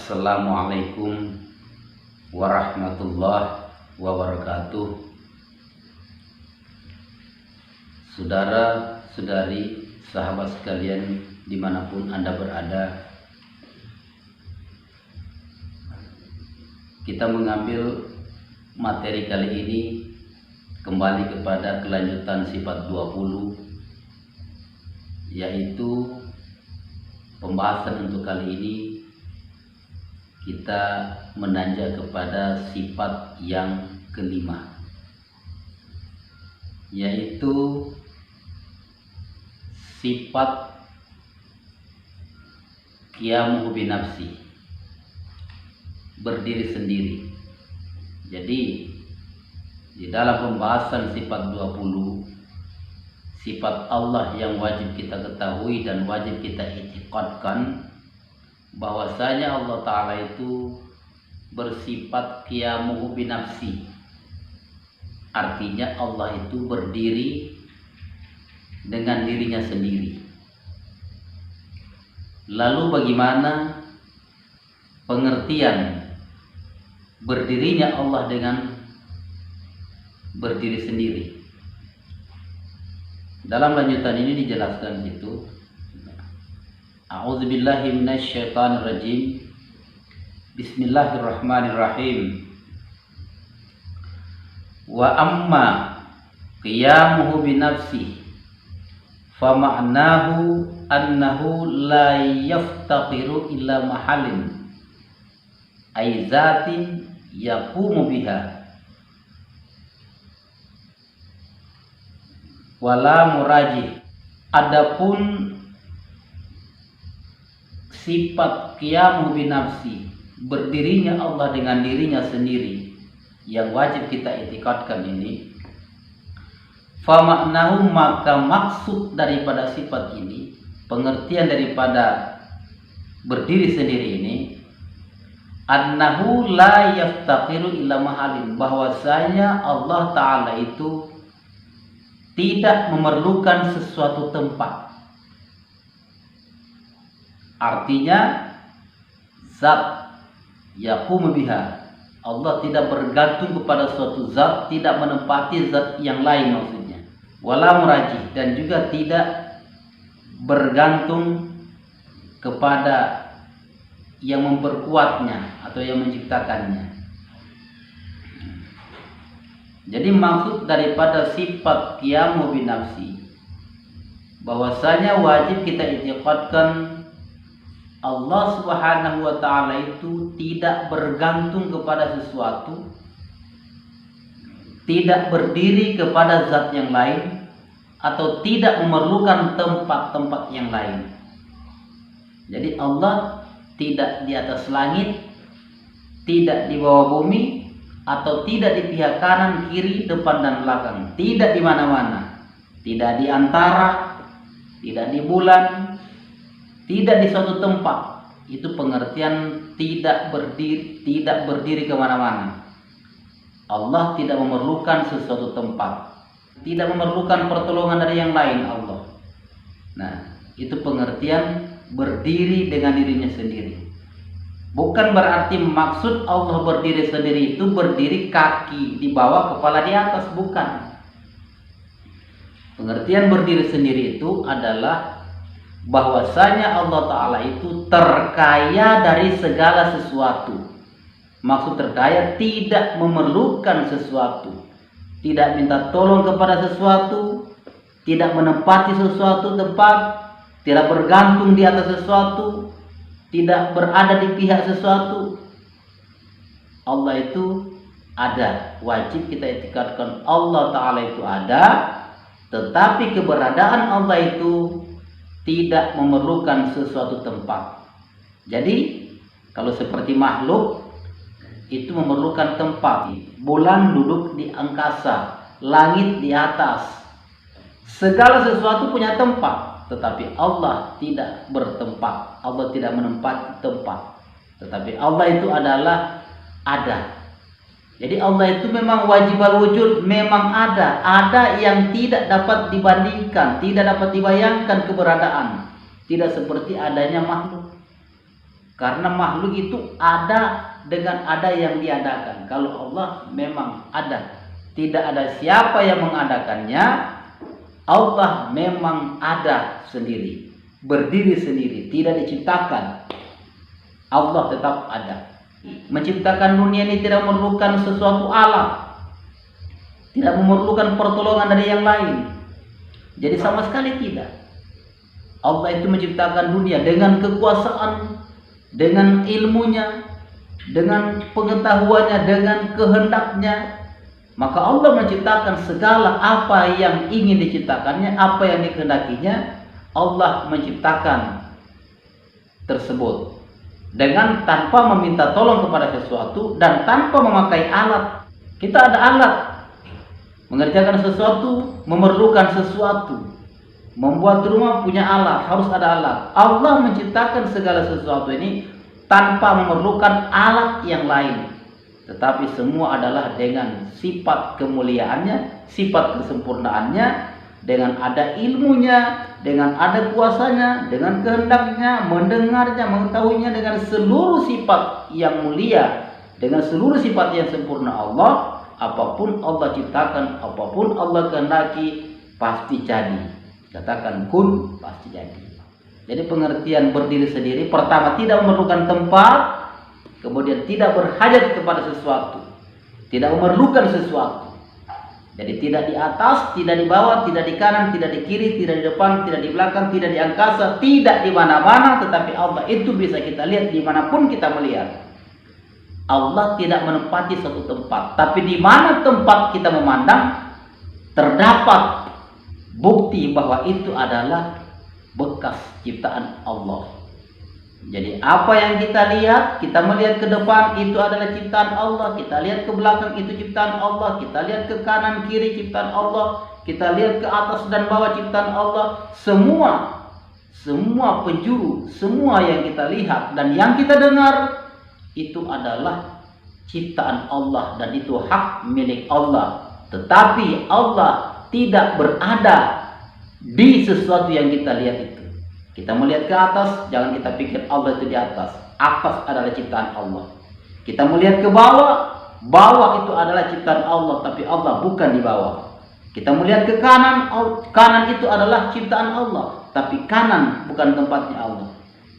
Assalamualaikum warahmatullahi wabarakatuh. Saudara-saudari, sahabat sekalian dimanapun Anda berada, kita mengambil materi kali ini kembali kepada kelanjutan sifat 20, yaitu pembahasan untuk kali ini kita menanjak kepada sifat yang kelima, yaitu sifat qiyamuhu binafsi, berdiri sendiri. Jadi di dalam pembahasan sifat 20, sifat Allah yang wajib kita ketahui dan wajib kita i'tiqadkan bahwasanya Allah Ta'ala itu bersifat qiyamuhu binafsi. Artinya Allah itu berdiri dengan dirinya sendiri. Lalu bagaimana pengertian berdirinya Allah dengan berdiri sendiri? Dalam lanjutan ini dijelaskan situ, a'udzubillahi minasyaitonirrajim. Bismillahirrahmanirrahim. Wa amma qiyamuhu binafsi fa ma'nahu annahu la yaftaqiru illa mahallin ay zatin yaqumu biha wala murajih. Adapun sifat qiyamuhu binafsi, berdirinya Allah dengan dirinya sendiri, yang wajib kita i'tiqadkan ini, fa maknahu, maka maksud daripada sifat ini, pengertian daripada berdiri sendiri ini, annahu la yaftaqiru illa mahalin, bahwasanya Allah Ta'ala itu tidak memerlukan sesuatu tempat. Artinya zat yaqumu biha, Allah tidak bergantung kepada suatu zat, tidak menempati zat yang lain maksudnya. Wala murajih, dan juga tidak bergantung kepada yang memperkuatnya atau yang menciptakannya. Jadi maksud daripada sifat qiyamuhu binafsi, bahwasanya wajib kita i'tiqadkan Allah Subhanahu wa Ta'ala itu tidak bergantung kepada sesuatu, tidak berdiri kepada zat yang lain, atau tidak memerlukan tempat-tempat yang lain. Jadi Allah tidak di atas langit, tidak di bawah bumi, atau tidak di pihak kanan, kiri, depan dan belakang, tidak di mana-mana, tidak di antara, tidak di bulan, tidak di suatu tempat. Itu pengertian tidak berdiri kemana-mana. Allah tidak memerlukan sesuatu tempat, tidak memerlukan pertolongan dari yang lain Allah. Nah, itu pengertian berdiri dengan dirinya sendiri. Bukan berarti maksud Allah berdiri sendiri itu berdiri kaki di bawah, kepala di atas, bukan. Pengertian berdiri sendiri itu adalah bahwasanya Allah Ta'ala itu terkaya dari segala sesuatu. Maksud terkaya, tidak memerlukan sesuatu, tidak minta tolong kepada sesuatu, tidak menempati sesuatu tempat, tidak bergantung di atas sesuatu, tidak berada di pihak sesuatu. Allah itu ada, wajib kita i'tiqadkan Allah Ta'ala itu ada, tetapi keberadaan Allah itu tidak memerlukan sesuatu tempat. Jadi kalau seperti makhluk itu memerlukan tempat. Bulan duduk di angkasa, langit di atas, segala sesuatu punya tempat. Tetapi Allah tidak bertempat, Allah tidak menempati tempat. Tetapi Allah itu adalah ada. Jadi Allah itu memang wajibal wujud, memang ada yang tidak dapat dibandingkan, tidak dapat dibayangkan keberadaan, tidak seperti adanya makhluk. Karena makhluk itu ada dengan ada yang diadakan. Kalau Allah memang ada, tidak ada siapa yang mengadakannya. Allah memang ada sendiri, berdiri sendiri, tidak diciptakan. Allah tetap ada. Menciptakan dunia ini tidak memerlukan sesuatu alat, tidak memerlukan pertolongan dari yang lain. Jadi sama sekali tidak. Allah itu menciptakan dunia dengan kekuasaan, dengan ilmunya, dengan pengetahuannya, dengan kehendaknya. Maka Allah menciptakan segala apa yang ingin diciptakannya, apa yang dikehendakinya. Allah menciptakan tersebut dengan tanpa meminta tolong kepada sesuatu dan tanpa memakai alat. Kita ada alat, mengerjakan sesuatu memerlukan sesuatu. Membuat rumah punya alat, harus ada alat. Allah menciptakan segala sesuatu ini tanpa memerlukan alat yang lain. Tetapi semua adalah dengan sifat kemuliaannya, sifat kesempurnaannya, dengan ada ilmunya, dengan ada kuasanya, dengan kehendaknya, mendengarnya, mengetahuinya, dengan seluruh sifat yang mulia, dengan seluruh sifat yang sempurna Allah. Apapun Allah ciptakan, apapun Allah kehendaki, pasti jadi. Katakan kun, pasti jadi. Jadi pengertian berdiri sendiri, pertama tidak memerlukan tempat, kemudian tidak berhajat kepada sesuatu, tidak memerlukan sesuatu. Jadi tidak di atas, tidak di bawah, tidak di kanan, tidak di kiri, tidak di depan, tidak di belakang, tidak di angkasa, tidak di mana-mana. Tetapi Allah itu bisa kita lihat dimanapun kita melihat. Allah tidak menempati suatu tempat, tapi di mana tempat kita memandang terdapat bukti bahwa itu adalah bekas ciptaan Allah. Jadi apa yang kita lihat, kita melihat ke depan itu adalah ciptaan Allah, kita lihat ke belakang itu ciptaan Allah, kita lihat ke kanan kiri ciptaan Allah, kita lihat ke atas dan bawah ciptaan Allah. Semua penjuru, semua yang kita lihat dan yang kita dengar itu adalah ciptaan Allah dan itu hak milik Allah. Tetapi Allah tidak berada di sesuatu yang kita lihat itu. Kita melihat ke atas, jangan kita pikir Allah itu di atas. Atas adalah ciptaan Allah. Kita melihat ke bawah, bawah itu adalah ciptaan Allah, tapi Allah bukan di bawah. Kita melihat ke kanan, kanan itu adalah ciptaan Allah, tapi kanan bukan tempatnya Allah.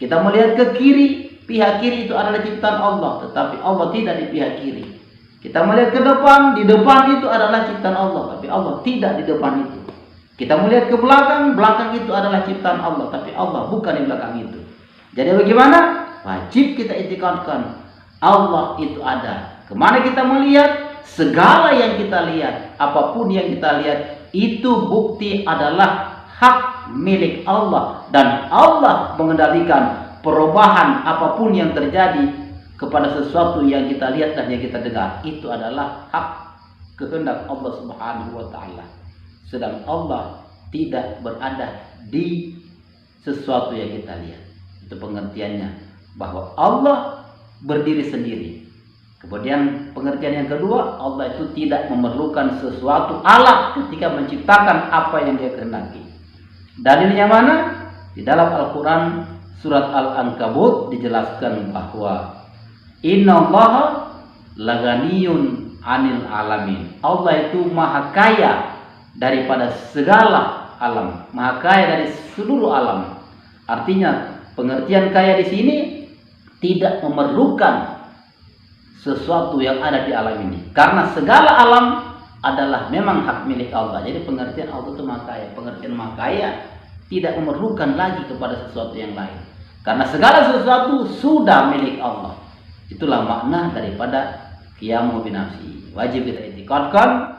Kita melihat ke kiri, pihak kiri itu adalah ciptaan Allah, tetapi Allah tidak di pihak kiri. Kita melihat ke depan, di depan itu adalah ciptaan Allah, tapi Allah tidak di depan itu. Kita melihat ke belakang, belakang itu adalah ciptaan Allah, tapi Allah bukan di belakang itu. Jadi bagaimana? Wajib kita itikadkan Allah itu ada. Kemana kita melihat, segala yang kita lihat, apapun yang kita lihat, itu bukti adalah hak milik Allah. Dan Allah mengendalikan perubahan apapun yang terjadi kepada sesuatu yang kita lihat dan yang kita dengar. Itu adalah hak kehendak Allah Subhanahu wa ta'ala. Sedang Allah tidak berada di sesuatu yang kita lihat. Itu pengertiannya, bahwa Allah berdiri sendiri. Kemudian pengertian yang kedua, Allah itu tidak memerlukan sesuatu alat ketika menciptakan apa yang dia kehendaki. Dalilnya mana? Di dalam Al-Quran surat Al-Ankabut dijelaskan bahwa innallaha laganiyun 'anil alamin. Allah itu maha kaya daripada segala alam, maha kaya dari seluruh alam. Artinya pengertian kaya di sini tidak memerlukan sesuatu yang ada di alam ini, karena segala alam adalah memang hak milik Allah. Jadi pengertian Allah itu maha kaya, pengertian maha kaya tidak memerlukan lagi kepada sesuatu yang lain, karena segala sesuatu sudah milik Allah. Itulah makna daripada qiyamu binafsi. Wajib kita itikadkan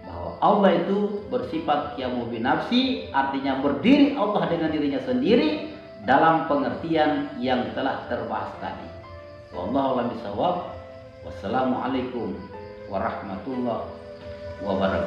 bahwa Allah itu bersifat qiyamu binafsi, artinya berdiri Allah dengan dirinya sendiri dalam pengertian yang telah terbahas tadi. Wallahu a'lam bishawab. Wassalamualaikum warahmatullahi wabarakatuh.